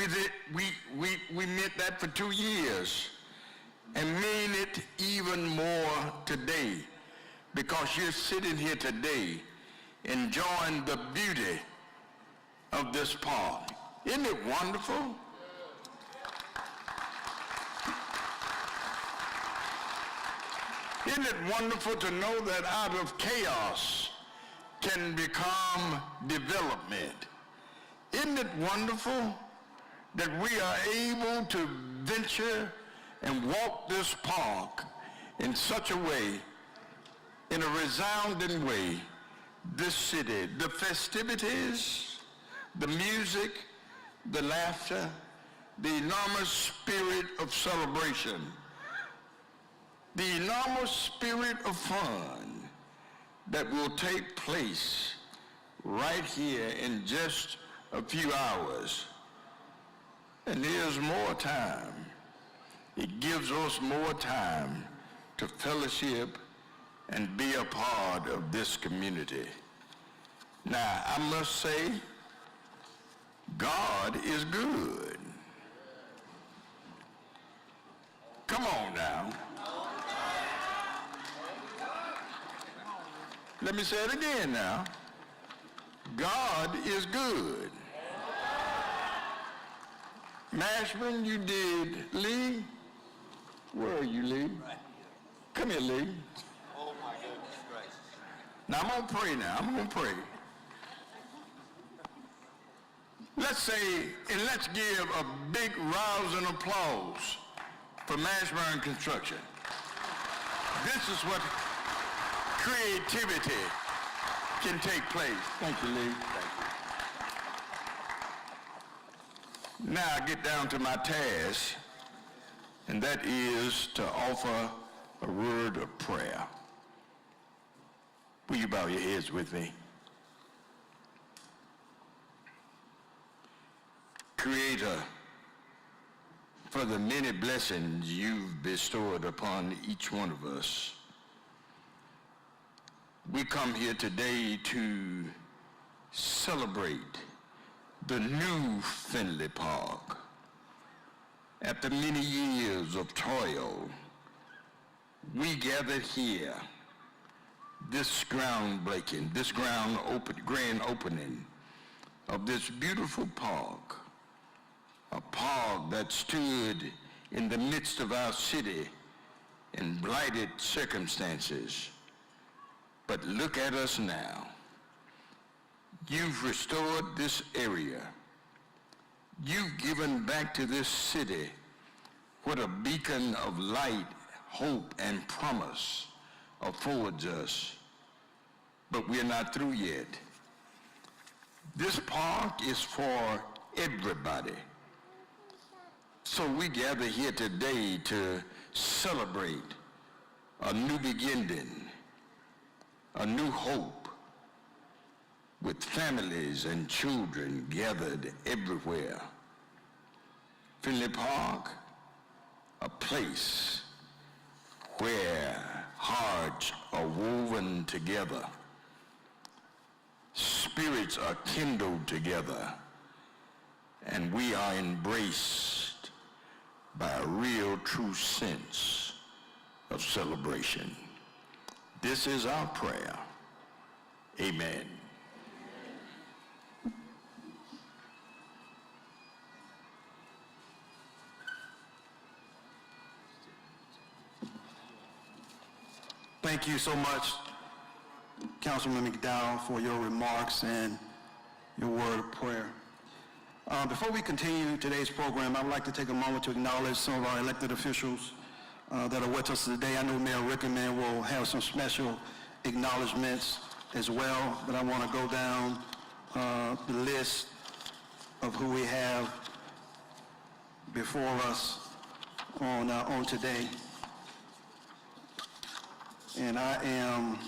We meant that for 2 years and mean it even more today because you're sitting here today enjoying the beauty of this park. Isn't it wonderful? Isn't it wonderful to know that out of chaos can become development? Isn't it wonderful that we are able to venture and walk this park in such a way, in a resounding way, this city, the festivities, the music, the laughter, the enormous spirit of celebration, the enormous spirit of fun that will take place right here in just a few hours. And there's more time. It gives us more time to fellowship and be a part of this community. Now, I must say, God is good. Come on now. Let me say it again now. God is good. Mashburn, you did. Lee? Where are you, Lee? Come here, Lee. Oh, my goodness gracious. Now, I'm going to pray now. I'm going to pray. Let's say, and let's give a big rousing applause for Mashburn Construction. This is what creativity can take place. Thank you, Lee. Thank you. Now I get down to my task, and that is to offer a word of prayer. Will you bow your heads with me? Creator, for the many blessings you've bestowed upon each one of us, we come here today to celebrate the new Finlay Park. After many years of toil, we gathered here, this groundbreaking, this grand opening of this beautiful park, a park that stood in the midst of our city in blighted circumstances. But look at us now. You've restored this area. You've given back to this city what a beacon of light, hope, and promise affords us. But we're not through yet. This park is for everybody. So we gather here today to celebrate a new beginning, a new hope, with families and children gathered everywhere. Finlay Park, a place where hearts are woven together, spirits are kindled together, and we are embraced by a real true sense of celebration. This is our prayer. Amen. Thank you so much, Councilman McDowell, for your remarks and your word of prayer. Before we continue today's program, I would like to take a moment to acknowledge some of our elected officials that are with us today. I know Mayor Rickerman will have some special acknowledgments as well, but I want to go down the list of who we have before us on today. And I am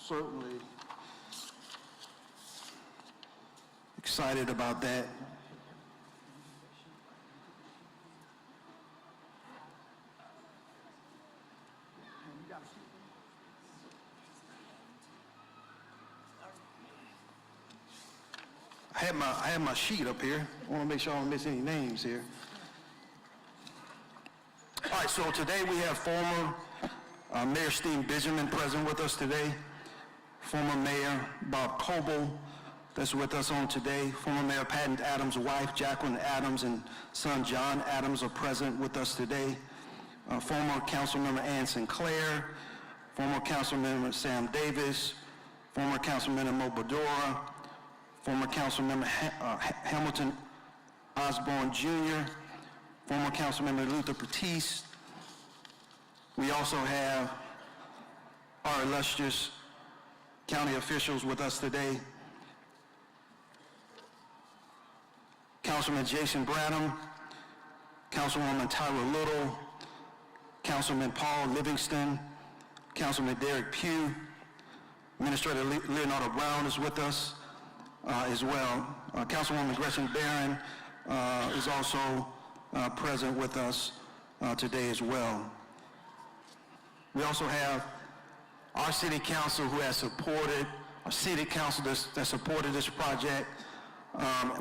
certainly excited about that. I had my sheet up here. I want to make sure I don't miss any names here. All right, so today we have former Mayor Steve Benjamin present with us today. Former Mayor Bob Coble that's with us on today. Former Mayor Patton Adams' wife, Jacqueline Adams, and son John Adams are present with us today. Former Councilmember Ann Sinclair, former Councilmember Sam Davis, former Councilmember Mo Badora, former Councilmember Hamilton Osborne Jr., former Councilmember Luther Pettis. We also have our illustrious county officials with us today. Councilman Jason Branham, Councilwoman Tyra Little, Councilman Paul Livingston, Councilman Derek Pugh, Administrator Leonardo Brown is with us as well. Councilwoman Gretchen Barron is also present with us today as well. We also have our city council who has supported, our city council that supported this project.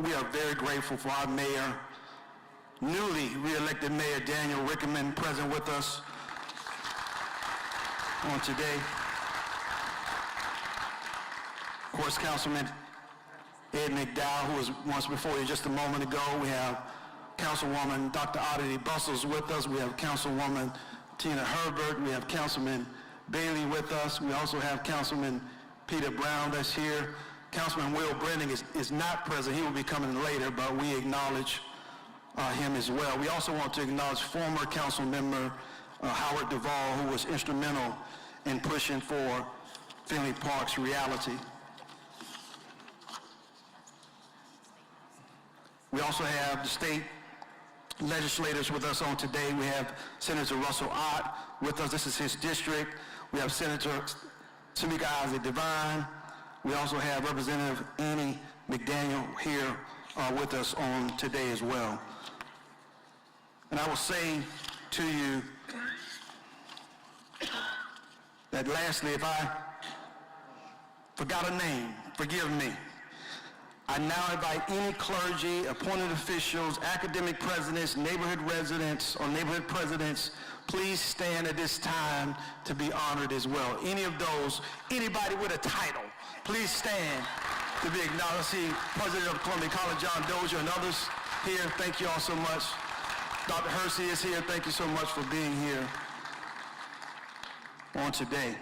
We are very grateful for our mayor, newly re-elected Mayor Daniel Rickerman, present with us on today. Of course, Councilman Ed McDowell, who was once before you just a moment ago. We have Councilwoman Dr. Oddity Bustles with us. We have Councilwoman Tina Herbert. We have Councilman Bailey with us. We also have Councilman Peter Brown that's here. Councilman Will Brennan is not present. He will be coming later, but we acknowledge him as well. We also want to acknowledge former council member Howard Duvall, who was instrumental in pushing for Finlay Park's reality. We also have the state legislators with us on today. We have Senator Russell Ott with us. This is his district. We have Senator Tamika Isaac Devine. We also have Representative Annie McDaniel here with us on today as well. And I will say to you that lastly, if I forgot a name, forgive me. I now invite any clergy, appointed officials, academic presidents, neighborhood residents, or neighborhood presidents, please stand at this time to be honored as well. Any of those, anybody with a title, please stand to be acknowledged. See President of Columbia College, John Dozier, and others here. Thank you all so much. Dr. Hersey is here. Thank you so much for being here on today.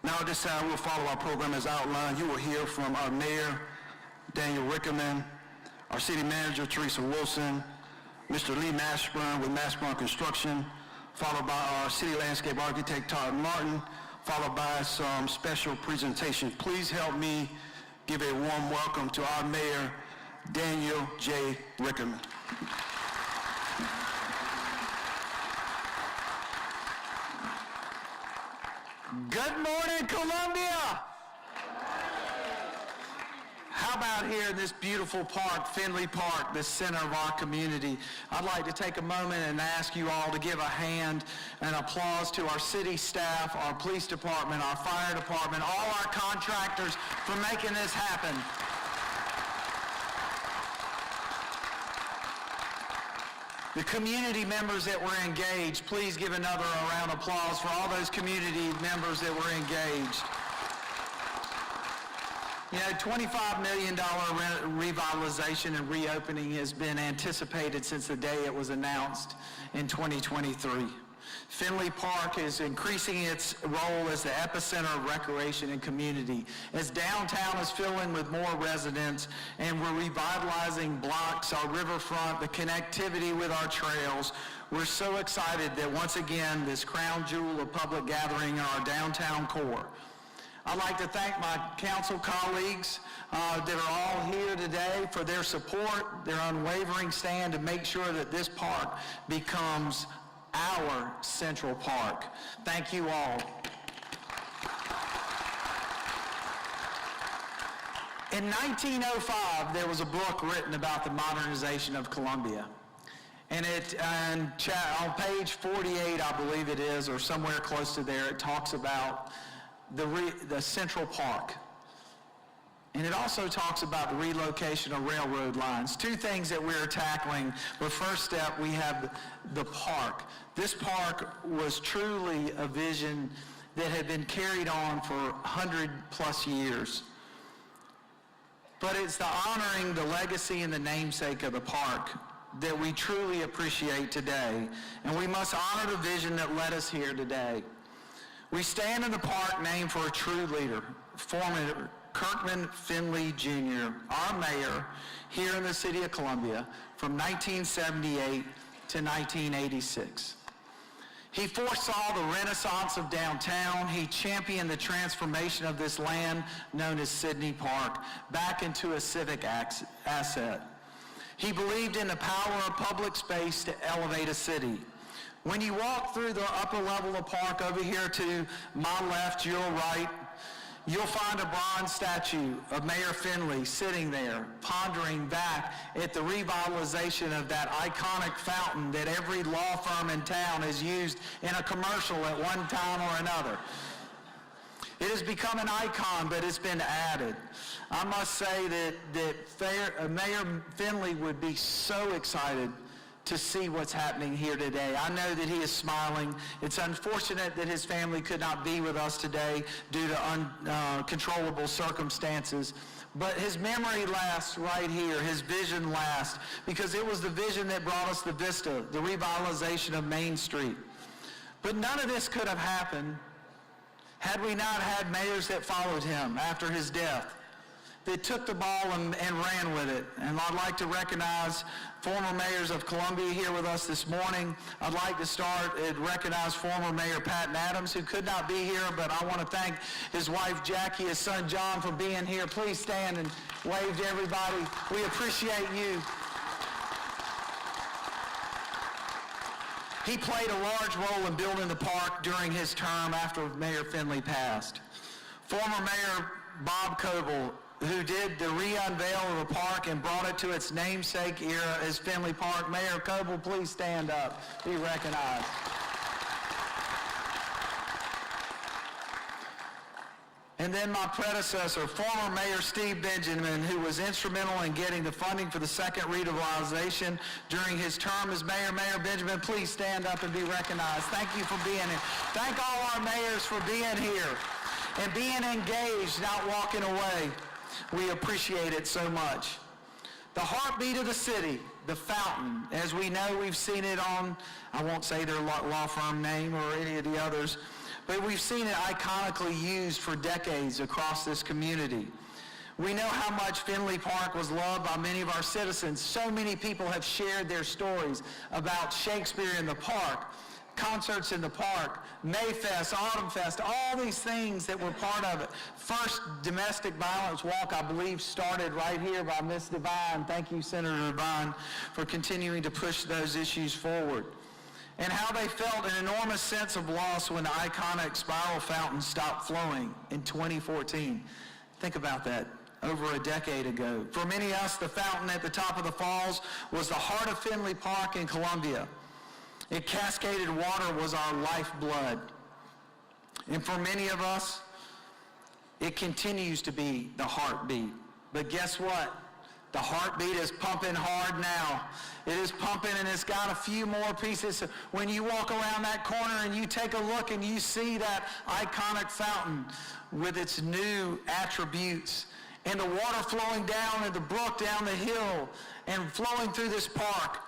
Now at this time, we'll follow our program as outlined. You will hear from our mayor, Daniel Rickerman, our city manager, Teresa Wilson, Mr. Lee Mashburn with Mashburn Construction, followed by our city landscape architect, Todd Martin, followed by some special presentations. Please help me give a warm welcome to our mayor, Daniel J. Rickerman. Good morning, Columbia! How about here in this beautiful park, Finlay Park, the center of our community? I'd like to take a moment and ask you all to give a hand and applause to our city staff, our police department, our fire department, all our contractors for making this happen. The community members that were engaged, please give another round of applause for all those community members that were engaged. You know, $25 million revitalization and reopening has been anticipated since the day it was announced in 2023. Finlay Park is increasing its role as the epicenter of recreation and community. As downtown is filling with more residents and we're revitalizing blocks, our riverfront, the connectivity with our trails, we're so excited that once again, this crown jewel of public gathering in our downtown core. I'd like to thank my council colleagues that are all here today for their support, their unwavering stand to make sure that this park becomes our Central Park. Thank you all. In 1905, there was a book written about the modernization of Columbia. And on page 48, I believe it is, or somewhere close to there, it talks about the Central Park. And it also talks about the relocation of railroad lines. Two things that we're tackling. The first step, we have the park. This park was truly a vision that had been carried on for 100+ years. But it's the honoring the legacy and the namesake of the park that we truly appreciate today. And we must honor the vision that led us here today. We stand in the park named for a true leader, former Kirkman Finlay Jr., our mayor here in the city of Columbia from 1978 to 1986. He foresaw the renaissance of downtown. He championed the transformation of this land known as Sydney Park back into a civic asset. He believed in the power of public space to elevate a city. When you walk through the upper level of park over here to my left, your right, you'll find a bronze statue of Mayor Finlay sitting there, pondering back at the revitalization of that iconic fountain that every law firm in town has used in a commercial at one time or another. It has become an icon, but it's been added. I must say that Mayor Finlay would be so excited to see what's happening here today. I know that he is smiling. It's unfortunate that his family could not be with us today due to uncontrollable circumstances. But his memory lasts right here. His vision lasts because it was the vision that brought us the vista, the revitalization of Main Street. But none of this could have happened had we not had mayors that followed him after his death, that took the ball and ran with it. And I'd like to recognize former mayors of Columbia here with us this morning. I'd like to start and recognize former Mayor Patton Adams, who could not be here, but I want to thank his wife Jackie, his son John for being here. Please stand and wave to everybody. We appreciate you. He played a large role in building the park during his term after Mayor Finlay passed. Former Mayor Bob Coble, who did the re-unveil of the park and brought it to its namesake era as Finlay Park. Mayor Coble, please stand up, be recognized. And then my predecessor, former Mayor Steve Benjamin, who was instrumental in getting the funding for the second revitalization during his term as mayor. Mayor Benjamin, please stand up and be recognized. Thank you for being here. Thank all our mayors for being here and being engaged, not walking away. We appreciate it so much. The heartbeat of the city, the fountain, as we know, we've seen it on, I won't say their law firm name or any of the others, but we've seen it iconically used for decades across this community. We know how much Finlay Park was loved by many of our citizens. So many people have shared their stories about Shakespeare in the park, concerts in the park, Mayfest, Autumn Fest, all these things that were part of it. First domestic violence walk, I believe, started right here by Ms. Devine. Thank you, Senator Devine, for continuing to push those issues forward. And how they felt an enormous sense of loss when the iconic spiral fountain stopped flowing in 2014. Think about that, over a decade ago. For many of us, the fountain at the top of the falls was the heart of Finlay Park in Columbia. It cascaded water was our lifeblood. And for many of us, it continues to be the heartbeat. But guess what? The heartbeat is pumping hard now. It is pumping and it's got a few more pieces. When you walk around that corner and you take a look and you see that iconic fountain with its new attributes and the water flowing down and the brook down the hill and flowing through this park,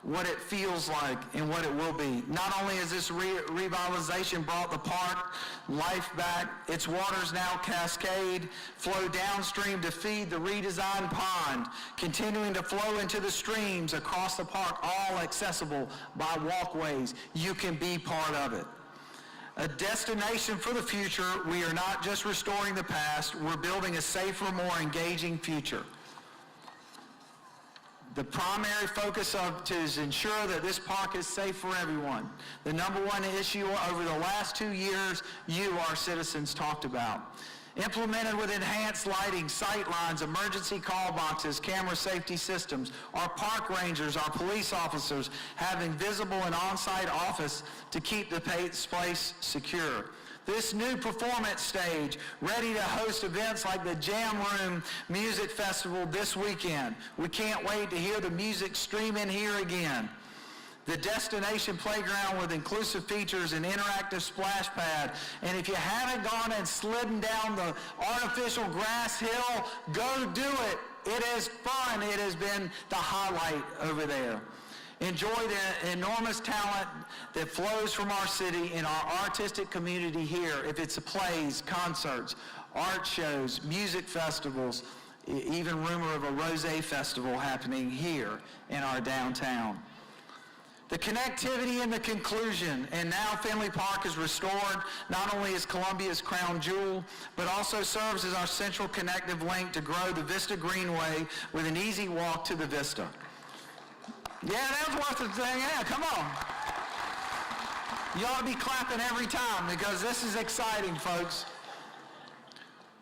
what it feels like and what it will be. Not only has this revitalization brought the park life back, its waters now cascade, flow downstream to feed the redesigned pond, continuing to flow into the streams across the park, all accessible by walkways. You can be part of it. A destination for the future. We are not just restoring the past, we're building a safer, more engaging future. The primary focus is ensure that this park is safe for everyone. The number one issue over the last 2 years, you, our citizens, talked about. Implemented with enhanced lighting, sight lines, emergency call boxes, camera safety systems. Our park rangers, our police officers having visible and on-site office to keep the place secure. this new performance stage, ready to host events like the Jam Room Music Festival this weekend. We can't wait to hear the music streaming here again. The destination playground with inclusive features and interactive splash pad. And if you haven't gone and slidden down the artificial grass hill, go do it. It is fun. It has been the highlight over there. Enjoy the enormous talent that flows from our city and our artistic community here. If it's plays, concerts, art shows, music festivals, even rumor of a rosé festival happening here in our downtown. The connectivity and the conclusion, and now Finlay Park is restored not only as Columbia's crown jewel, but also serves as our central connective link to grow the Vista Greenway with an easy walk to the Vista. Yeah, that was worth the thing. Yeah, come on. You ought to be clapping every time because this is exciting, folks.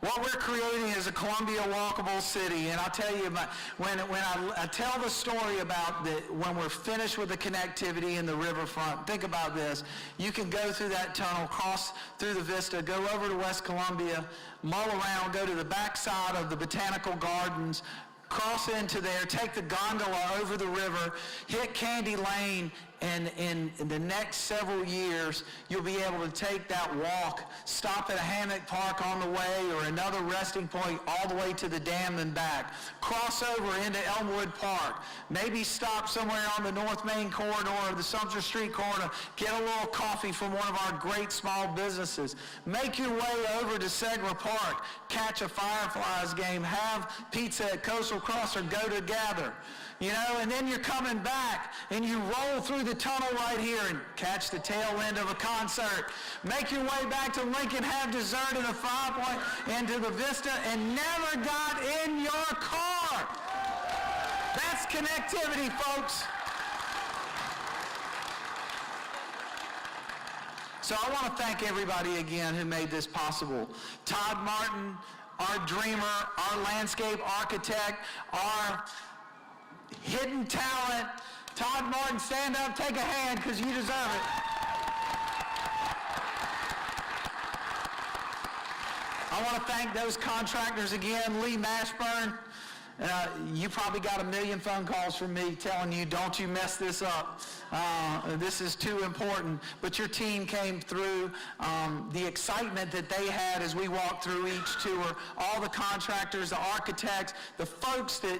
What we're creating is a Columbia walkable city, and I'll tell you, when I tell the story about when we're finished with the connectivity in the riverfront, think about this. You can go through that tunnel, cross through the Vista, go over to West Columbia, mull around, go to the backside of the Botanical Gardens, cross into there, take the gondola over the river, hit Candy Lane, and in the next several years, you'll be able to take that walk, stop at a hammock park on the way or another resting point all the way to the dam and back. Cross over into Elmwood Park. Maybe stop somewhere on the North Main corridor or the Sumter Street corridor. Get a little coffee from one of our great small businesses. Make your way over to Segra Park. Catch a Fireflies game. Have pizza at Coastal Cross or go to Gather. You know, and then you're coming back and you roll through the tunnel right here and catch the tail end of a concert. Make your way back to Lincoln, have dessert at a 5 Point into the Vista, and never got in your car. That's connectivity, folks. So I want to thank everybody again who made this possible. Todd Martin, our dreamer, our landscape architect, our hidden talent. Todd Martin, stand up, take a hand, because you deserve it. I want to thank those contractors again. Lee Mashburn, you probably got a million phone calls from me telling you, don't you mess this up. This is too important. But your team came through. The excitement that they had as we walked through each tour, all the contractors, the architects, the folks that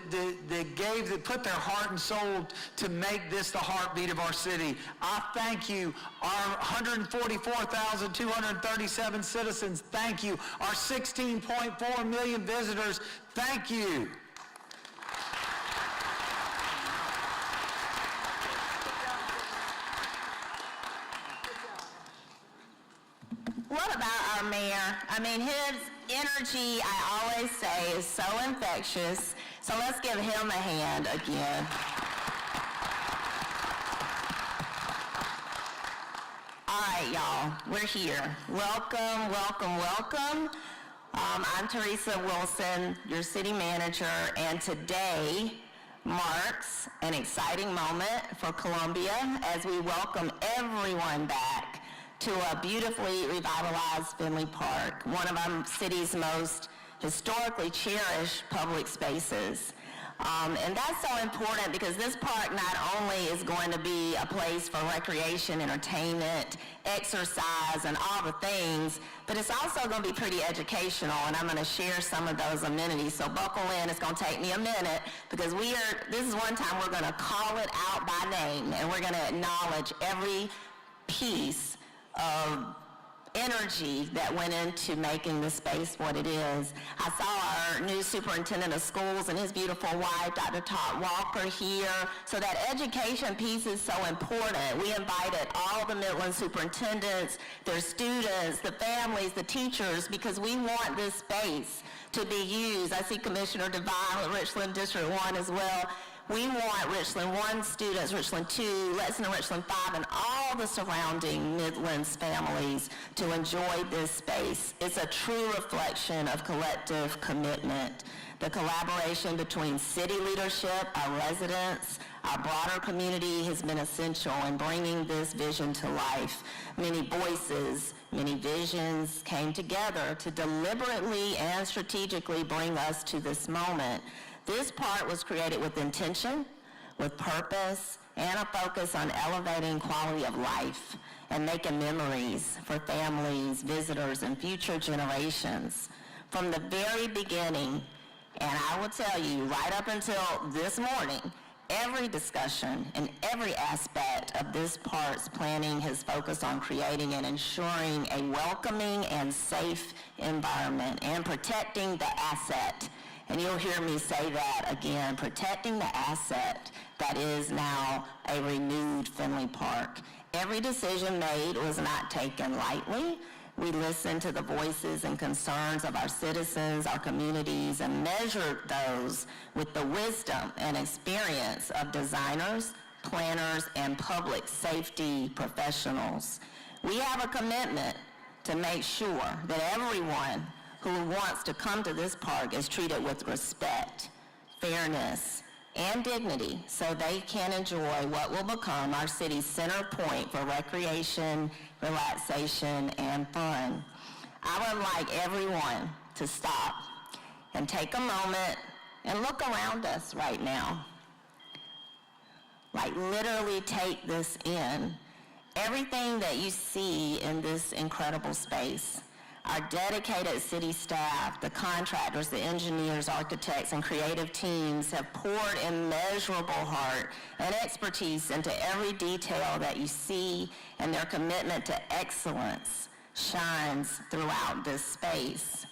put their heart and soul to make this the heartbeat of our city. I thank you. Our 144,237 citizens, thank you. Our 16.4 million visitors, thank you. What about our mayor? I mean, his energy, I always say, is so infectious. So let's give him a hand again. All right, y'all, we're here. Welcome, welcome, welcome. I'm Teresa Wilson, your city manager, and today marks an exciting moment for Columbia as we welcome everyone back to a beautifully revitalized Finlay Park, one of our city's most historically cherished public spaces. And that's so important because this park not only is going to be a place for recreation, entertainment, exercise, and all the things, but it's also going to be pretty educational, and I'm going to share some of those amenities. So buckle in. It's going to take me a minute because this is one time we're going to call it out by name, and we're going to acknowledge every piece of energy that went into making the space what it is. I saw our new superintendent of schools and his beautiful wife, Dr. Todd Walker, here. So that education piece is so important. We invited all the Midland superintendents, their students, the families, the teachers, because we want this space to be used. I see Commissioner Devine with Richland District 1 as well. We want Richland 1 students, Richland 2, Lexington, Richland 5, and all the surrounding Midlands families to enjoy this space. It's a true reflection of collective commitment. The collaboration between city leadership, our residents, Our broader community has been essential in bringing this vision to life. Many voices, many visions came together to deliberately and strategically bring us to this moment. This park was created with intention, with purpose, and a focus on elevating quality of life and making memories for families, visitors, and future generations. From the very beginning, and I will tell you, right up until this morning, every discussion and every aspect of this park's planning has focused on creating and ensuring a welcoming and safe environment and protecting the asset. And you'll hear me say that again, protecting the asset that is now a renewed Finlay Park. Every decision made was not taken lightly. We listened to the voices and concerns of our citizens, our communities, and measured those with the wisdom and experience of designers, planners, and public safety professionals. We have a commitment to make sure that everyone who wants to come to this park is treated with respect, fairness, and dignity so they can enjoy what will become our city's center point for recreation, relaxation, and fun. I would like everyone to stop and take a moment and look around us right now. Like literally take this in. Everything that you see in this incredible space. Our dedicated city staff, the contractors, the engineers, architects, and creative teams have poured immeasurable heart and expertise into every detail that you see, and their commitment to excellence shines throughout this space.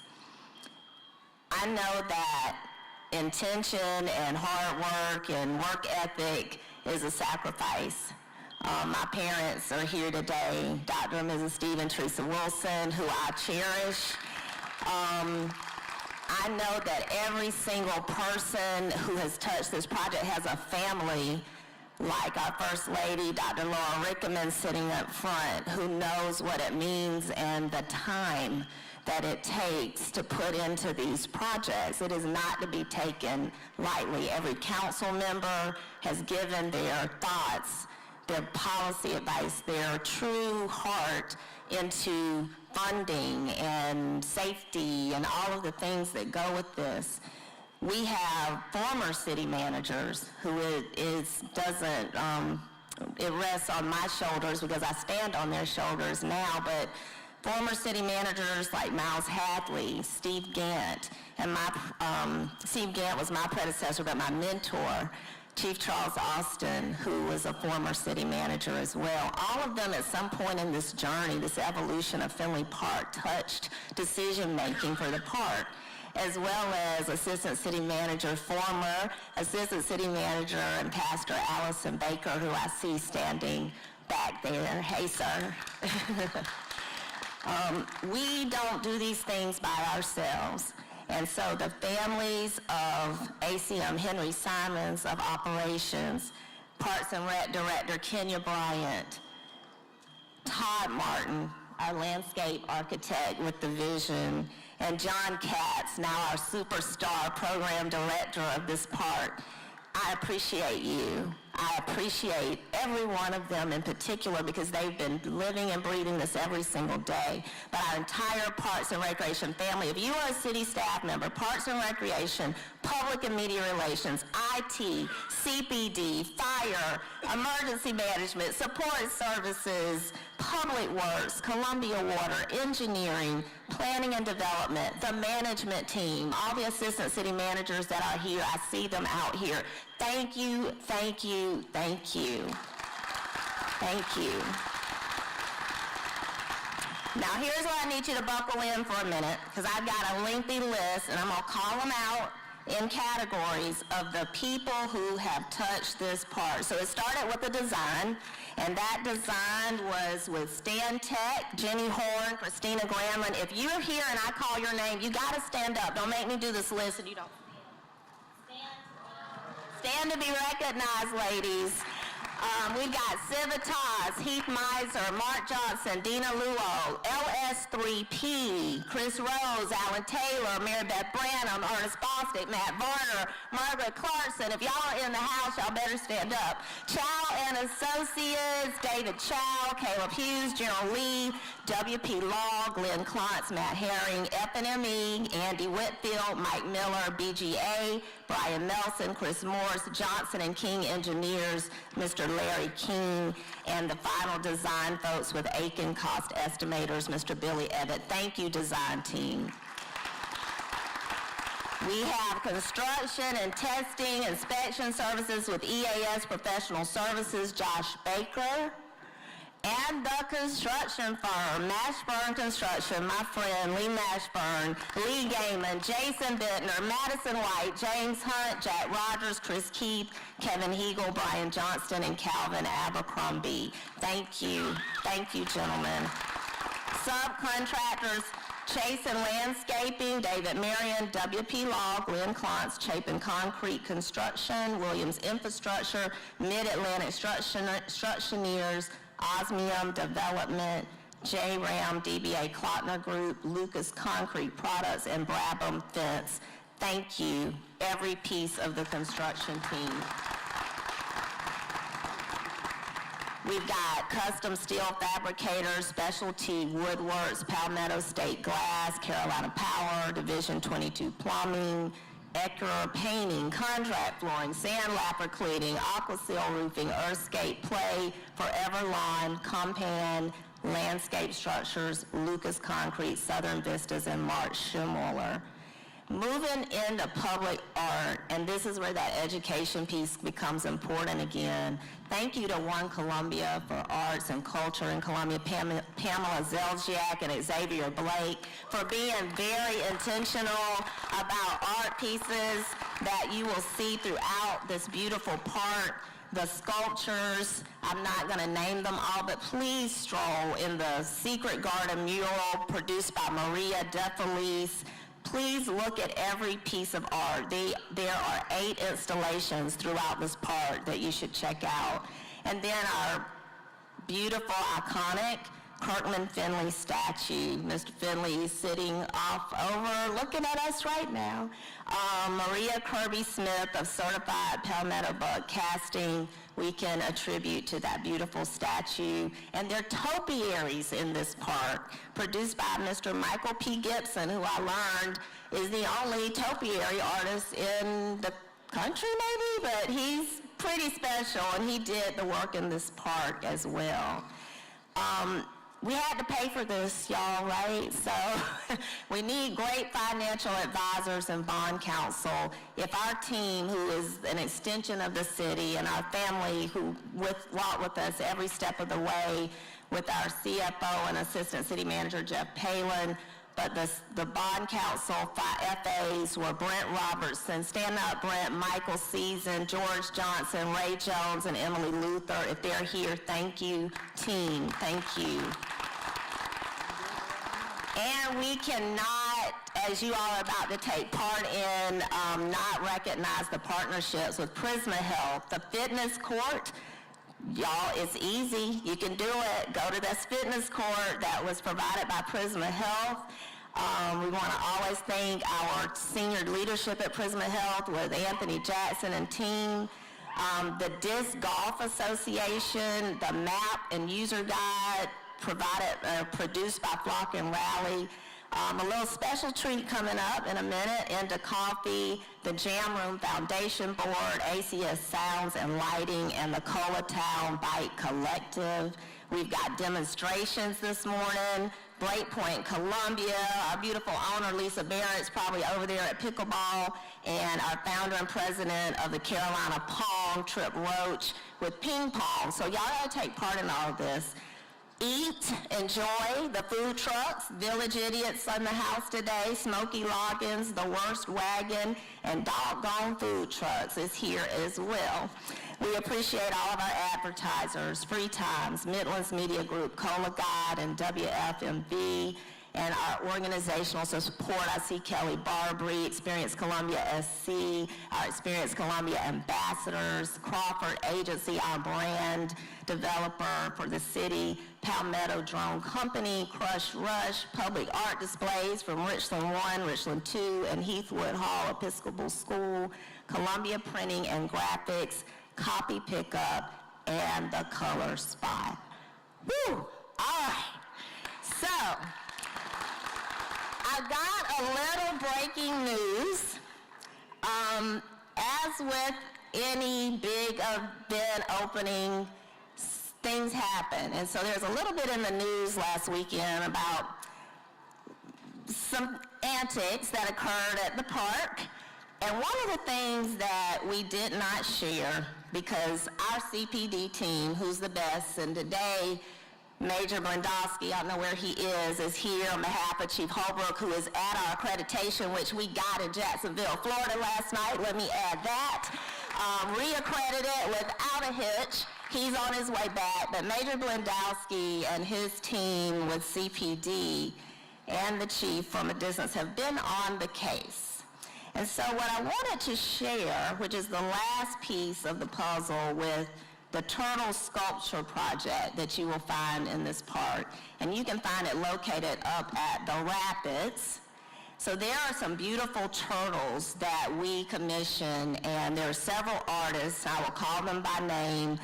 I know that intention and hard work and work ethic is a sacrifice. My parents are here today, Dr. and Mrs. Steve and Teresa Wilson, who I cherish. I know that every single person who has touched this project has a family, like our First Lady, Dr. Laura Rickeman, sitting up front, who knows what it means and the time that it takes to put into these projects. It is not to be taken lightly. Every council member has given their thoughts, their policy advice, their true heart into funding and safety and all of the things that go with this. We have former city managers who it rests on my shoulders because I stand on their shoulders now, but former city managers like Miles Hadley, Steve Gant, and Steve Gant was my predecessor, but my mentor, Chief Charles Austin, who was a former city manager as well. All of them at some point in this journey, this evolution of Finlay Park, touched decision-making for the park, as well as Assistant City Manager, former Assistant City Manager and Pastor Allison Baker, who I see standing back there. Hey, sir. We don't do these things by ourselves. And so the families of ACM Henry Simons of Operations, Parks and Rec Director Kenya Bryant, Todd Martin, our landscape architect with the vision, and John Katz, now our superstar program director of this park. I appreciate you. I appreciate every one of them in particular because they've been living and breathing this every single day. But our entire Parks and Recreation family, if you are a city staff member, Parks and Recreation, Public and Media Relations, IT, CPD, Fire, Emergency Management, Support Services, Public Works, Columbia Water, Engineering, Planning and Development, the management team, all the assistant city managers that are here, I see them out here. Thank you, thank you, thank you. Thank you. Now here's where I need you to buckle in for a minute, because I've got a lengthy list, and I'm going to call them out in categories of the people who have touched this park. So it started with the design, and that design was with Stan Tech, Jenny Horn, Christina Gramlin. If you're here and I call your name, you got to stand up. Don't make me do this list and you don't stand. Stand to be recognized, ladies. We've got Civitas, Heath Miser, Mark Johnson, Dina Luo, LS3P, Chris Rose, Alan Taylor, Mary Beth Branham, Ernest Bostic, Matt Varner, Margaret Clarkson. If y'all are in the house, y'all better stand up. Chow and Associates, David Chow, Caleb Hughes, Gerald Lee, WP Law, Glenn Klontz, Matt Herring, FNME, Andy Whitfield, Mike Miller, BGA, Brian Nelson, Chris Morris, Johnson and King Engineers, Mr. Larry King, and the final design folks with Aiken Cost Estimators, Mr. Billy Evatt. Thank you, design team. We have construction and testing, inspection services with EAS Professional Services, Josh Baker. And the construction firm, Mashburn Construction, my friend Lee Mashburn, Lee Gaiman, Jason Bittner, Madison White, James Hunt, Jack Rogers, Chris Keith, Kevin Heagle, Brian Johnston, and Calvin Abercrombie. Thank you, gentlemen. Subcontractors, Chasen Landscaping, David Marion, WP Law, Glenn Klontz, Chapin Concrete Construction, Williams Infrastructure, Mid-Atlantic Structioneers, Osmium Development, J-Ram, DBA Klottner Group, Lucas Concrete Products, and Brabham Fence. Thank you, every piece of the construction team. We've got Custom Steel Fabricators, Specialty Woodworks, Palmetto State Glass, Carolina Power, Division 22 Plumbing, Ecker Painting, Contract Flooring, Sandlapper Cleaning, Aquasil Roofing, Earthscape Play, Forever Lawn, Compan, Landscape Structures, Lucas Concrete, Southern Vistas, and Mark Schmuller. Moving into public art, and this is where that education piece becomes important again. Thank you to One Columbia for Arts and Culture in Columbia, Pamela Zeljiak and Xavier Blake, for being very intentional about art pieces that you will see throughout this beautiful park. The sculptures, I'm not going to name them all, but please stroll in the Secret Garden mural produced by Maria DeFelice. Please look at every piece of art. There are 8 installations throughout this park that you should check out. And then our beautiful, iconic Kirkman Finlay statue. Mr. Finlay is sitting off over, looking at us right now. Maria Kirby Smith of Certified Palmetto Bug Casting, we can attribute to that beautiful statue. And there are topiaries in this park, produced by Mr. Michael P. Gibson, who I learned is the only topiary artist in the country, maybe, but he's pretty special, and he did the work in this park as well. We had to pay for this, y'all, right? So we need great financial advisors and bond counsel. If our team, who is an extension of the city, and our family who walk with us every step of the way, with our CFO and Assistant City Manager Jeff Palin, but the bond counsel FAs were Brent Robertson, stand up Brent, Michael Season, George Johnson, Ray Jones, and Emily Luther. If they're here, thank you, team, thank you. And we cannot, as you all are about to take part in, not recognize the partnerships with Prisma Health. The fitness court, y'all, it's easy. You can do it. Go to this fitness court that was provided by Prisma Health. We want to always thank our senior leadership at Prisma Health with Anthony Jackson and team. The Disc Golf Association, the map and user guide produced by Flock and Rally. A little special treat coming up in a minute, Into Coffee, the Jam Room Foundation Board, ACS Sounds and Lighting, and the Colatown Bike Collective. We've got demonstrations this morning. Break Point Columbia, our beautiful owner Lisa Barrett's probably over there at pickleball, and our founder and president of the Carolina Pong, Trip Roach, with ping pong. So y'all gotta take part in all of this. Eat, enjoy the food trucks, Village Idiots in the house today, Smokey Loggins, The Worst Wagon, and Doggone Food Trucks is here as well. We appreciate all of our advertisers, Free Times, Midlands Media Group, Cola Guide, and WFMV. And our organizational support, I see Kelly Barbary, Experience Columbia SC, our Experience Columbia ambassadors, Crawford Agency, our brand developer for the city, Palmetto Drone Company, Crush Rush, Public Art Displays from Richland 1, Richland 2, and Heathwood Hall Episcopal School, Columbia Printing and Graphics, Copy Pickup, and The Color Spot. Woo! All right. So, I got a little breaking news. As with any big event opening, things happen. And so there's a little bit in the news last weekend about some antics that occurred at the park. And one of the things that we did not share, because our CPD team, who's the best, and today Major Blendowski, I don't know where he is here on behalf of Chief Holbrook, who is at our accreditation, which we got in Jacksonville, Florida last night. Let me add that. Reaccredited without a hitch. He's on his way back. But Major Blendowski and his team with CPD and the chief from a distance have been on the case. And so what I wanted to share, which is the last piece of the puzzle with the turtle sculpture project that you will find in this park. And you can find it located up at the Rapids. So there are some beautiful turtles that we commission, and there are several artists, I will call them by name.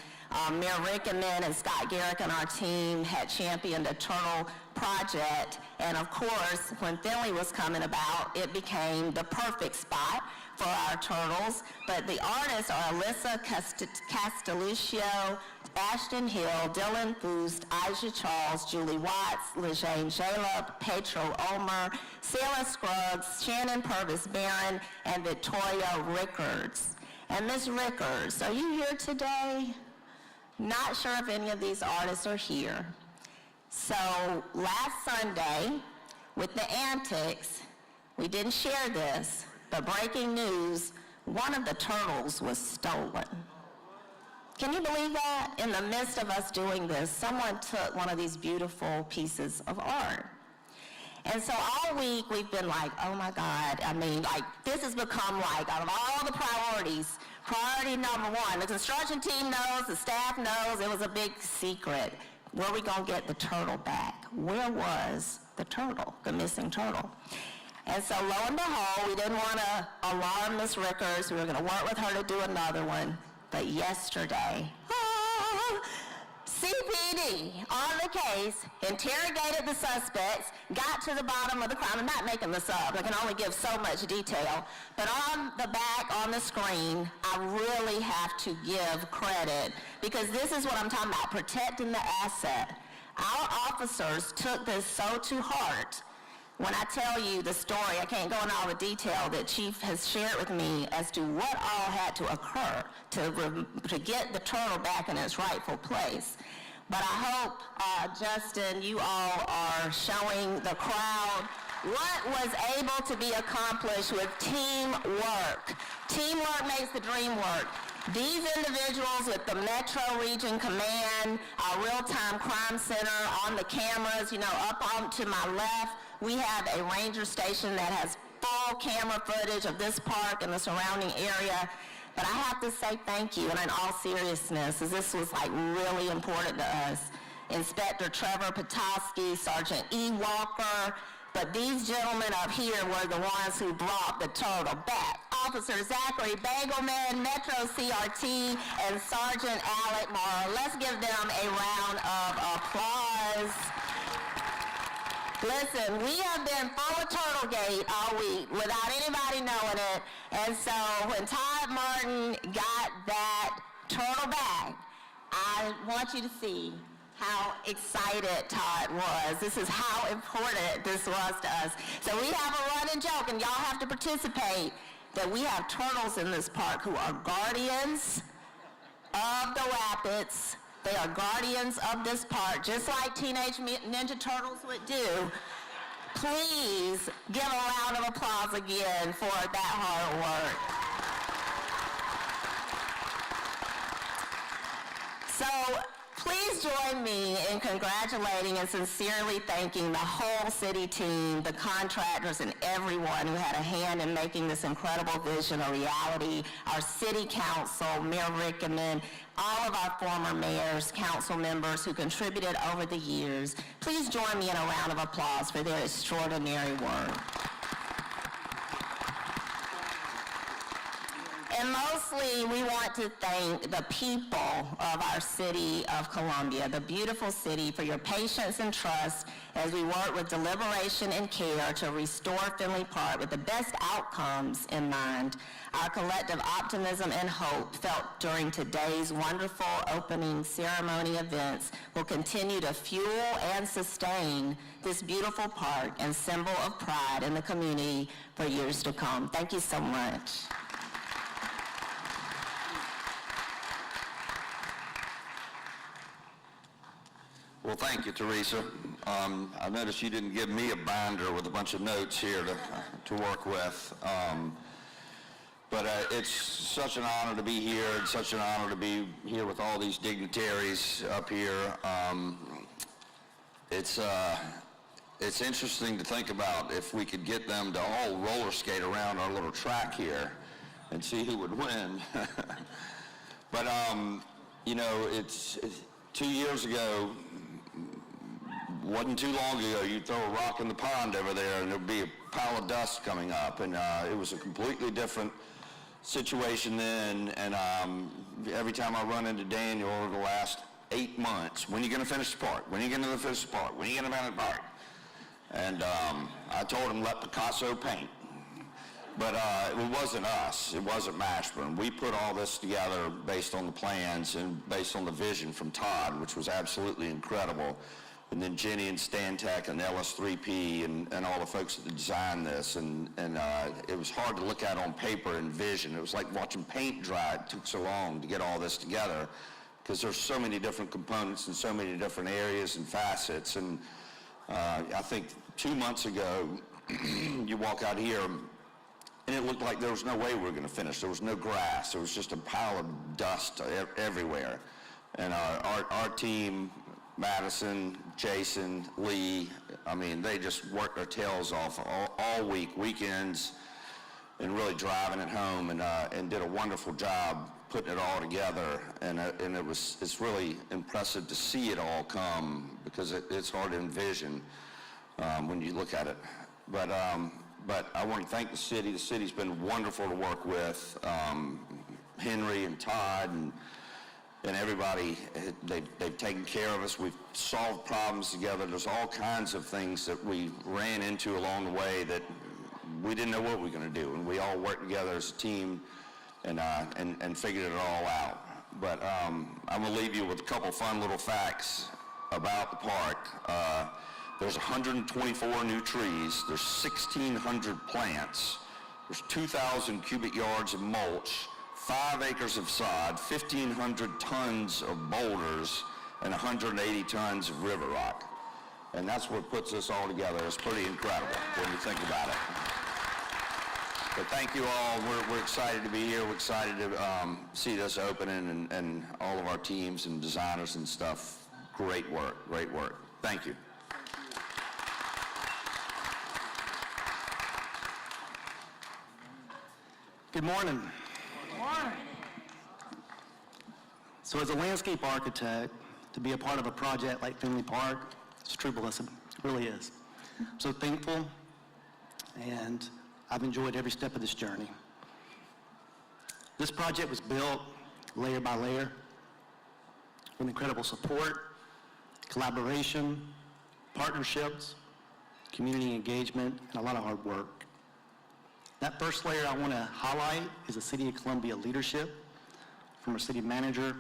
Mayor Rickenman and Scott Garrick and our team had championed a turtle project, and of course, when Finlay was coming about, it became the perfect spot for our turtles. But the artists are Alyssa Castelluccio, Ashton Hill, Dylan Foost, Aisha Charles, Julie Watts, Lejane Jaleb, Petro Omer, Sarah Scruggs, Shannon Purvis Barron, and Victoria Rickards. And Ms. Rickards, are you here today? Not sure if any of these artists are here. So last Sunday, with the antics, we didn't share this, but breaking news, one of the turtles was stolen. Can you believe that? In the midst of us doing this, someone took one of these beautiful pieces of art. And so all week we've been like, oh my God, I mean, like, this has become like, out of all the priorities, priority number one. The construction team knows, the staff knows, it was a big secret. Where are we gonna get the turtle back? Where was the turtle, the missing turtle? And so lo and behold, we didn't wanna alarm Ms. Rickards. We were gonna work with her to do another one. But yesterday, CPD on the case, interrogated the suspects, got to the bottom of the crime. I'm not making this up. I can only give so much detail. But on the back, on the screen, I really have to give credit, because this is what I'm talking about, protecting the asset. Our officers took this so to heart. When I tell you the story, I can't go into all the detail that Chief has shared with me as to what all had to occur to get the turtle back in its rightful place. But I hope, Justin, you all are showing the crowd what was able to be accomplished with teamwork. Teamwork makes the dream work. These individuals with the Metro Region Command, our real-time crime center on the cameras, you know, up on to my left, we have a ranger station that has full camera footage of this park and the surrounding area. But I have to say thank you, and in all seriousness, as this was like really important to us. Inspector Trevor Petoskey, Sergeant E. Walker, but these gentlemen up here were the ones who brought the turtle back. Officer Zachary Bagelman, Metro CRT, and Sergeant Alec Morrow. Let's give them a round of applause. Listen, we have been full of Turtlegate all week without anybody knowing it. And so when Todd Martin got that turtle back, I want you to see how excited Todd was. This is how important this was to us. So we have a running joke, and y'all have to participate, that we have turtles in this park who are guardians of the Rapids. They are guardians of this park, just like Teenage Ninja Turtles would do. Please give a round of applause again for that hard work. So please Please join me in congratulating and sincerely thanking the whole city team, the contractors, and everyone who had a hand in making this incredible vision a reality. Our city council, Mayor Rickaman, all of our former mayors, council members who contributed over the years. Please join me in a round of applause for their extraordinary work. And mostly, we want to thank the people of our city of Columbia, the beautiful city, for your patience and trust as we work with deliberation and care to restore Finlay Park with the best outcomes in mind. Our collective optimism and hope felt during today's wonderful opening ceremony events will continue to fuel and sustain this beautiful park and symbol of pride in the community for years to come. Thank you so much. Well, thank you, Teresa. I noticed you didn't give me a binder with a bunch of notes here to work with. But it's such an honor to be here, and such an honor to be here with all these dignitaries up here. It's interesting to think about if we could get them to all roller skate around our little track here and see who would win. But, you know, it's 2 years ago, wasn't too long ago, you'd throw a rock in the pond over there and there'd be a pile of dust coming up, and it was a completely different situation then. And every time I run into Daniel over the last 8 months, when are you going to finish the park? When are you going to finish the park? When are you going to finish the park? And I told him, let Picasso paint. But it wasn't us. It wasn't Mashburn. We put all this together based on the plans and based on the vision from Todd, which was absolutely incredible. And then Jenny and Stantec and LS3P and all the folks that designed this. And it was hard to look at on paper and vision. It was like watching paint dry. It took so long to get all this together because there's so many different components and so many different areas and facets. And I think 2 months ago, you walk out here, and it looked like there was no way we were going to finish. There was no grass. There was just a pile of dust everywhere. And our team, Madison, Jason, Lee, I mean, they just worked their tails off all week, weekends, and really driving it home, and did a wonderful job putting it all together. And it's really impressive to see it all come, because it's hard to envision when you look at it. But I want to thank the city. The city's been wonderful to work with. Henry and Todd and everybody, they've taken care of us. We've solved problems together. There's all kinds of things that we ran into along the way that we didn't know what we were going to do, and we all worked together as a team and figured it all out. But I'm going to leave you with a couple fun little facts about the park. There's 124 new trees. There's 1,600 plants. There's 2,000 cubic yards of mulch, 5 acres of sod, 1,500 tons of boulders, and 180 tons of river rock. And that's what puts this all together. It's pretty incredible when you think about it. But thank you all. We're excited to be here. We're excited to see this opening, and all of our teams and designers and stuff. Great work, great work. Thank you. Good morning. Good morning. So as a landscape architect, to be a part of a project like Finlay Park, it's a true blessing. It really is. I'm so thankful, and I've enjoyed every step of this journey. This project was built layer by layer with incredible support, collaboration, partnerships, community engagement, and a lot of hard work. That first layer I want to highlight is the City of Columbia leadership, from our city manager,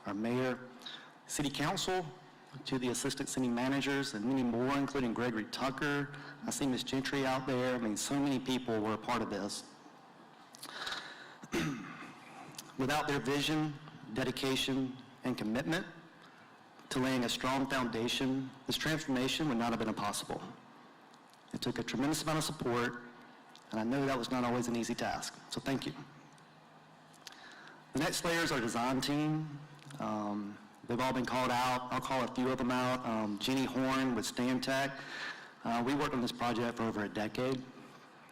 our mayor, city council, to the assistant city managers, and many more, including Gregory Tucker. I see Ms. Gentry out there. I mean, so many people were a part of this. Without their vision, dedication, and commitment to laying a strong foundation, this transformation would not have been possible. It took a tremendous amount of support, and I know that was not always an easy task, so thank you. The next layer is our design team. They've all been called out. I'll call a few of them out. Jenny Horn with Stantec. We worked on this project for over a decade,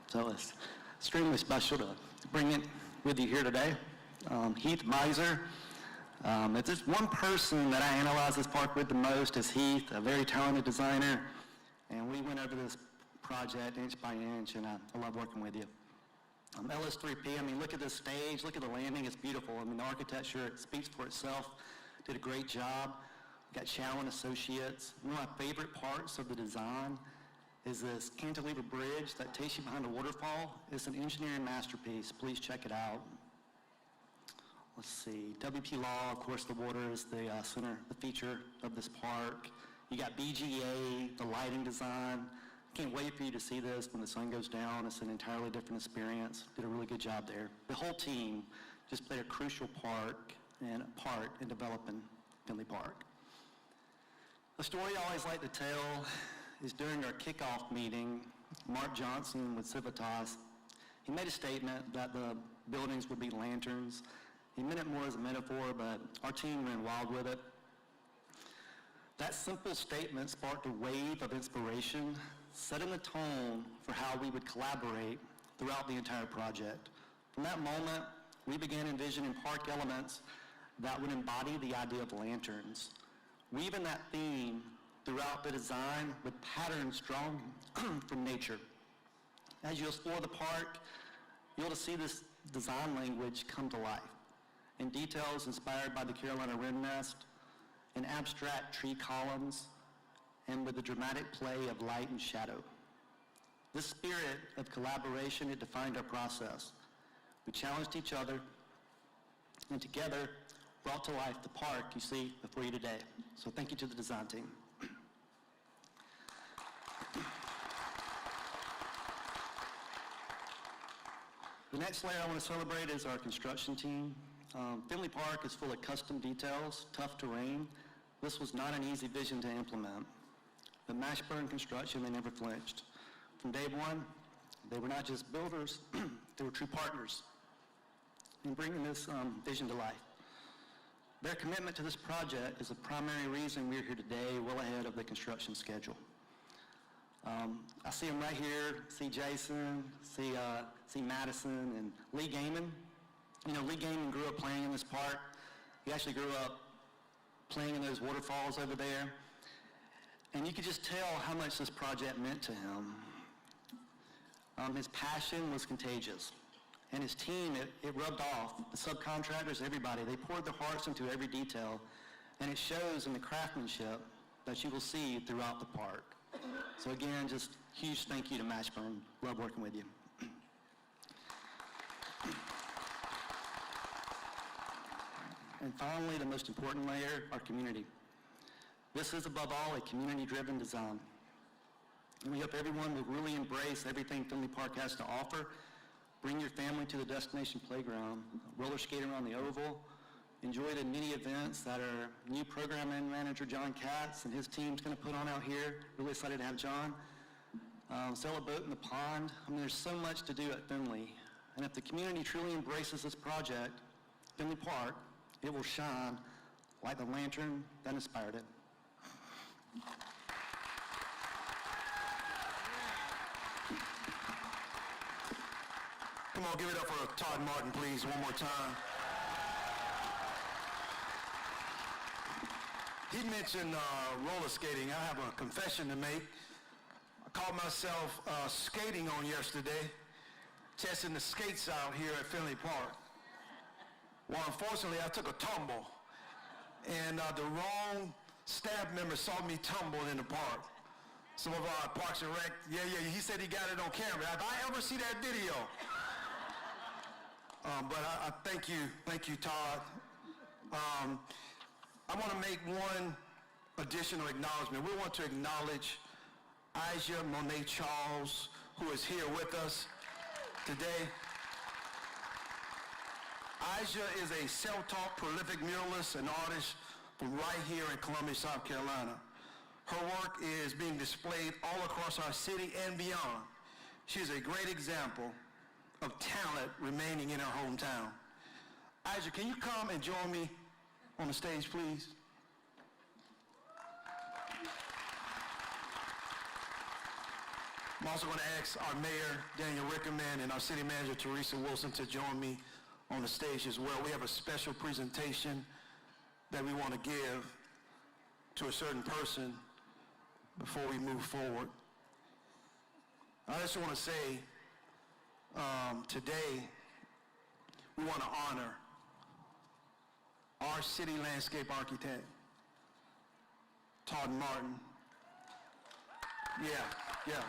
so it's extremely special to bring it with you here today. Heath Miser. If there's one person that I analyze this park with the most, is Heath, a very talented designer, and we went over this project inch by inch, and I love working with you. LS3P, I mean, look at this stage, look at the landing, it's beautiful. I mean, the architecture, it speaks for itself. Did a great job. We got Chow & Associates. One of my favorite parts of the design is this cantilever bridge that takes you behind a waterfall. It's an engineering masterpiece. Please check it out. Let's see, WP Law, of course, the water is the center, the feature of this park. You got BGA, the lighting design. Can't wait for you to see this when the sun goes down. It's an entirely different experience. Did a really good job there. The whole team just played a crucial part in developing Finlay Park. A story I always like to tell is during our kickoff meeting, Mark Johnson with Civitas, he made a statement that the buildings would be lanterns. He meant it more as a metaphor, but our team ran wild with it. That simple statement sparked a wave of inspiration, setting the tone for how we would collaborate throughout the entire project. From that moment, we began envisioning park elements that would embody the idea of lanterns, weaving that theme throughout the design with patterns drawn from nature. As you explore the park, you'll see this design language come to life in details inspired by the Carolina wren nest, in abstract tree columns, and with the dramatic play of light and shadow. This spirit of collaboration, it defined our process. We challenged each other, and together brought to life the park you see before you today. So thank you to the design team. The next layer I want to celebrate is our construction team. Finlay Park is full of custom details, tough terrain. This was not an easy vision to implement. But Mashburn Construction, they never flinched. From day one, they were not just builders, they were true partners in bringing this vision to life. Their commitment to this project is the primary reason we're here today, well ahead of the construction schedule. I see them right here, see Jason, see Madison, and Lee Gaiman. You know, Lee Gaiman grew up playing in this park. He actually grew up playing in those waterfalls over there. And you could just tell how much this project meant to him. His passion was contagious. And his team, it rubbed off. The subcontractors, everybody, they poured their hearts into every detail. And it shows in the craftsmanship that you will see throughout the park. So again, just huge thank you to Mashburn. Love working with you. And finally, the most important layer, our community. This is above all a community-driven design. And we hope everyone will really embrace everything Finlay Park has to offer. Bring your family to the destination playground, roller skate around the oval, enjoy the many events that our new program manager, John Katz, and his team's going to put on out here. Really excited to have John. Sail a boat in the pond. I mean, there's so much to do at Finlay. And if the community truly embraces this project, Finlay Park, it will shine like the lantern that inspired it. Come on, give it up for Todd Martin, please, one more time. He mentioned roller skating. I have a confession to make. I caught myself skating on yesterday, testing the skates out here at Finlay Park. Well, unfortunately, I took a tumble, and the wrong staff member saw me tumble in the park. Some of our Parks and Rec, he said he got it on camera. Have I ever seen that video? But I thank you, Todd. I want to make one additional acknowledgement. We want to acknowledge Aja Monet Charles, who is here with us today. Aja is a self-taught, prolific muralist and artist from right here in Columbia, South Carolina. Her work is being displayed all across our city and beyond. She is a great example of talent remaining in her hometown. Aja, can you come and join me on the stage, please? I'm also going to ask our mayor, Daniel Rickerman, and our city manager, Teresa Wilson, to join me on the stage as well. We have a special presentation that we want to give to a certain person before we move forward. I just want to say, today, we want to honor our city landscape architect, Todd Martin. Yeah.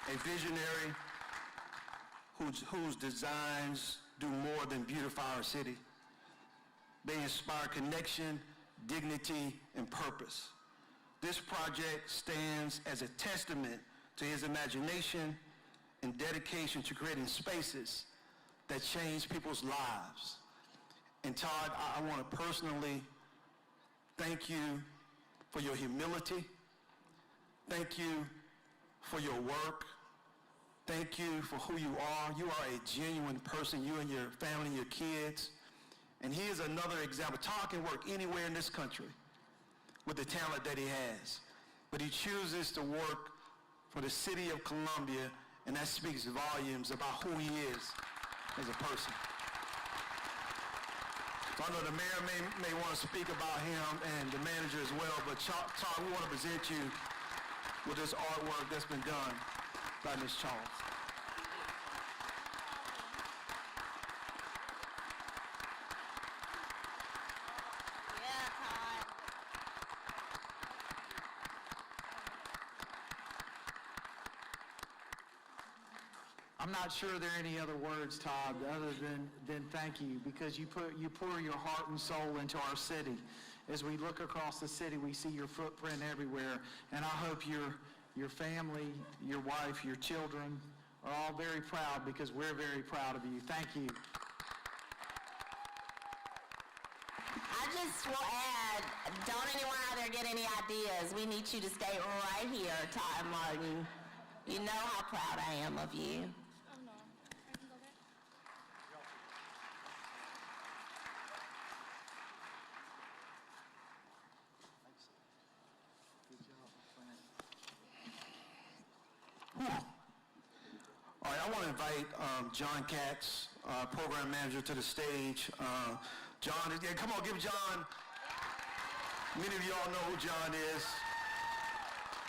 A visionary whose designs do more than beautify our city. They inspire connection, dignity, and purpose. This project stands as a testament to his imagination and dedication to creating spaces that change people's lives. And Todd, I want to personally thank you for your humility. Thank you for your work. Thank you for who you are. You are a genuine person, you and your family and your kids. And he is another example. Todd can work anywhere in this country with the talent that he has. But he chooses to work for the city of Columbia, and that speaks volumes about who he is as a person. So I know the mayor may want to speak about him and the manager as well, but Todd, we want to present you with this artwork that's been done by Ms. Charles. Yeah, Todd. I'm not sure there are any other words, Todd, other than thank you, because you pour your heart and soul into our city. As we look across the city, we see your footprint everywhere, and I hope your family, your wife, your children are all very proud, because we're very proud of you. Thank you. I just will add, don't anyone out there get any ideas. We need you to stay right here, Todd Martin. You know how proud I am of you. All right, I want to invite John Katz, program manager, to the stage. John, yeah, come on, give John. Many of you all know who John is.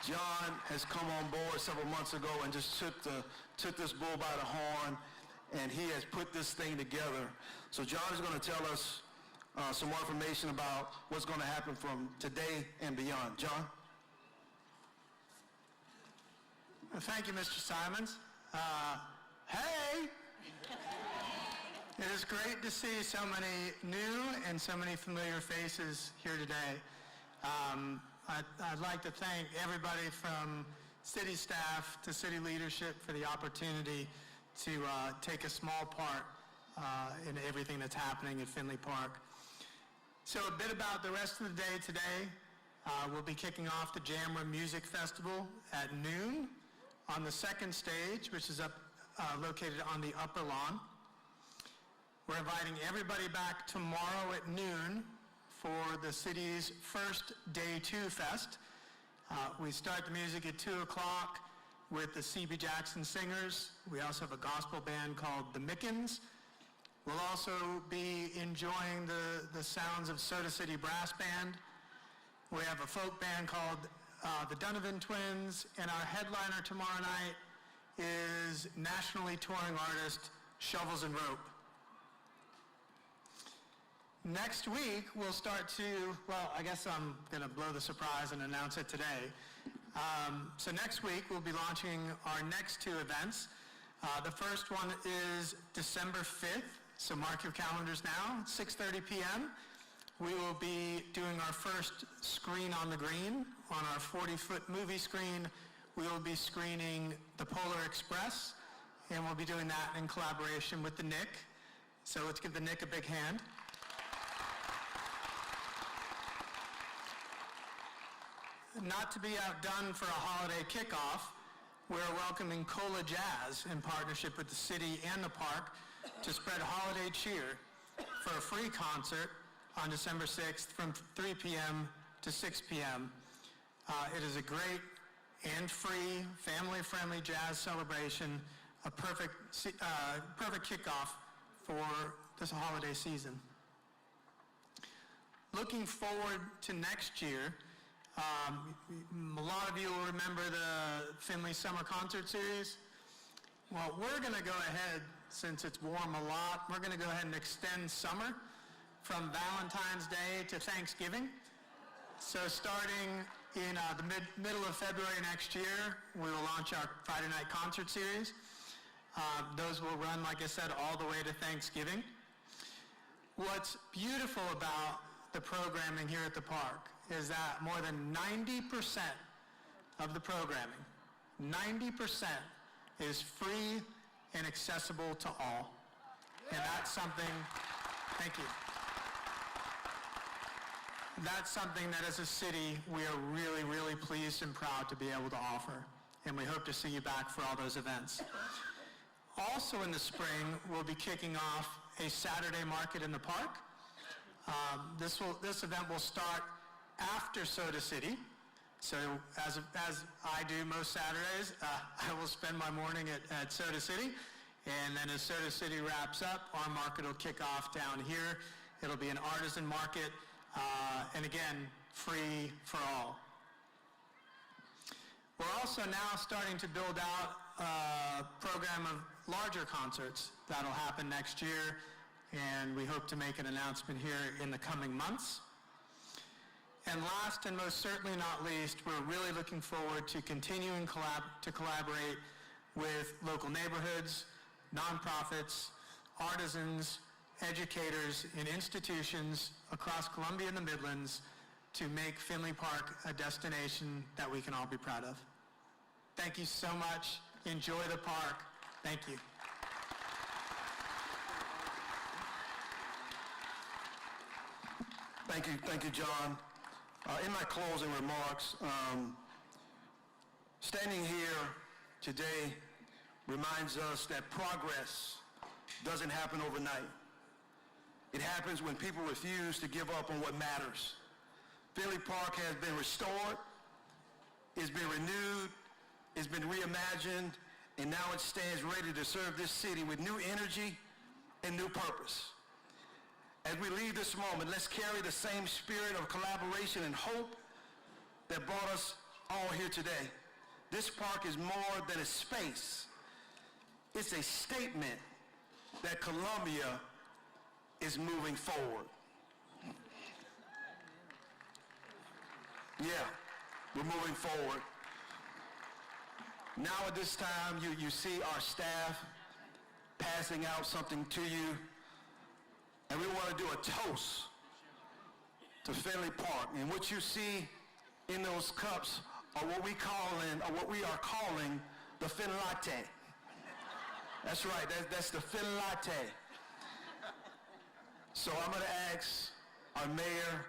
John has come on board several months ago and just took this bull by the horn, and he has put this thing together. So John is going to tell us some more information about what's going to happen from today and beyond. John? Thank you, Mr. Simons. Hey! It is great to see so many new and so many familiar faces here today. I'd like to thank everybody from city staff to city leadership for the opportunity to take a small part in everything that's happening at Finlay Park. So a bit about the rest of the day today. We'll be kicking off the Jamra Music Festival at noon on the second stage, which is located on the upper lawn. We're inviting everybody back tomorrow at noon for the city's first Day 2 Fest. We start the music at 2 o'clock with the C.B. Jackson Singers. We also have a gospel band called the Mickens. We'll also be enjoying the sounds of Soda City Brass Band. We have a folk band called the Donovan Twins, and our headliner tomorrow night is nationally touring artist Shovels and Rope. Next week, we'll start to, well, I guess I'm going to blow the surprise and announce it today. So next week, we'll be launching our next two events. The first one is December 5th, so mark your calendars now, 6:30 p.m. We will be doing our first Screen on the Green. On our 40-foot movie screen, we will be screening The Polar Express, and we'll be doing that in collaboration with the Nick. So let's give the Nick a big hand. Not to be outdone for a holiday kickoff, we're welcoming Cola Jazz in partnership with the city and the park to spread holiday cheer for a free concert on December 6th from 3 p.m. to 6 p.m. It is a great and free, family-friendly jazz celebration, a perfect kickoff for this holiday season. Looking forward to next year, a lot of you will remember the Finlay Summer Concert Series. Well, we're going to go ahead, since it's warm a lot, we're going to go ahead and extend summer from Valentine's Day to Thanksgiving. So starting in the middle of February next year, we will launch our Friday night concert series. Those will run, like I said, all the way to Thanksgiving. What's beautiful about the programming here at the park is that more than 90% of the programming, 90% is free and accessible to all. And that's something, thank you. That's something that as a city, we are really, really pleased and proud to be able to offer. And we hope to see you back for all those events. Also in the spring, we'll be kicking off a Saturday market in the park. This event will start after Soda City. So as I do most Saturdays, I will spend my morning at Soda City. And then as Soda City wraps up, our market will kick off down here. It'll be an artisan market, and again, free for all. We're also now starting to build out a program of larger concerts that'll happen next year, and we hope to make an announcement here in the coming months. And last and most certainly not least, we're really looking forward to continuing to collaborate with local neighborhoods, nonprofits, artisans, educators, and institutions across Columbia and the Midlands to make Finlay Park a destination that we can all be proud of. Thank you so much. Enjoy the park. Thank you. Thank you, John. In my closing remarks, standing here today reminds us that progress doesn't happen overnight. It happens when people refuse to give up on what matters. Finlay Park has been restored, it's been renewed, it's been reimagined, and now it stands ready to serve this city with new energy and new purpose. As we leave this moment, let's carry the same spirit of collaboration and hope that brought us all here today. This park is more than a space. It's a statement that Columbia is moving forward. Yeah, we're moving forward. Now at this time, you see our staff passing out something to you, and we want to do a toast to Finlay Park. And what you see in those cups are what we are calling the Fin Latte. That's right, that's the Fin Latte. So I'm going to ask our mayor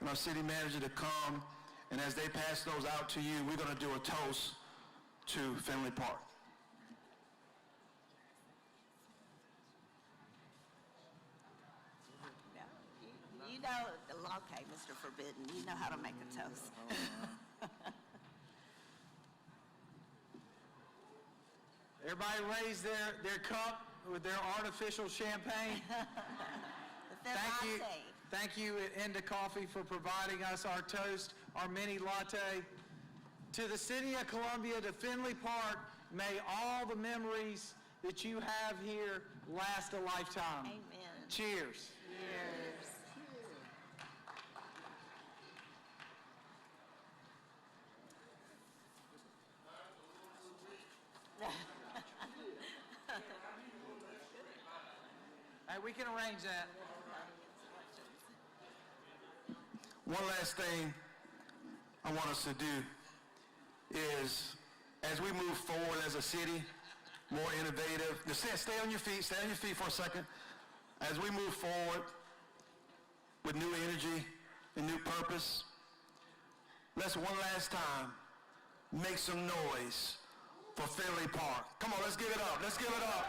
and our city manager to come, and as they pass those out to you, we're going to do a toast to Finlay Park. You know, okay, Mr. Forbidden, you know how to make a toast. Everybody raise their cup with their artificial champagne. Thank you, Enda Coffee, for providing us our toast, our mini latte. To the city of Columbia, to Finlay Park, may all the memories that you have here last a lifetime. Amen. Cheers. Cheers. Hey, we can arrange that. One last thing I want us to do is, as we move forward as a city, more innovative, stay on your feet for a second. As we move forward with new energy and new purpose, let's one last time make some noise for Finlay Park. Come on, let's give it up. Let's give it up.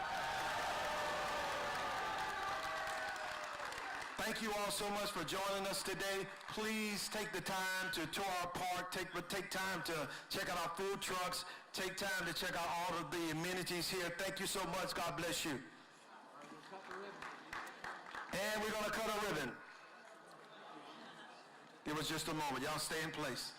Thank you all so much for joining us today. Please take the time to tour our park. Take time to check out our food trucks. Take time to check out all of the amenities here. Thank you so much. God bless you. And we're going to cut a ribbon. Give us just a moment. Y'all stay in place.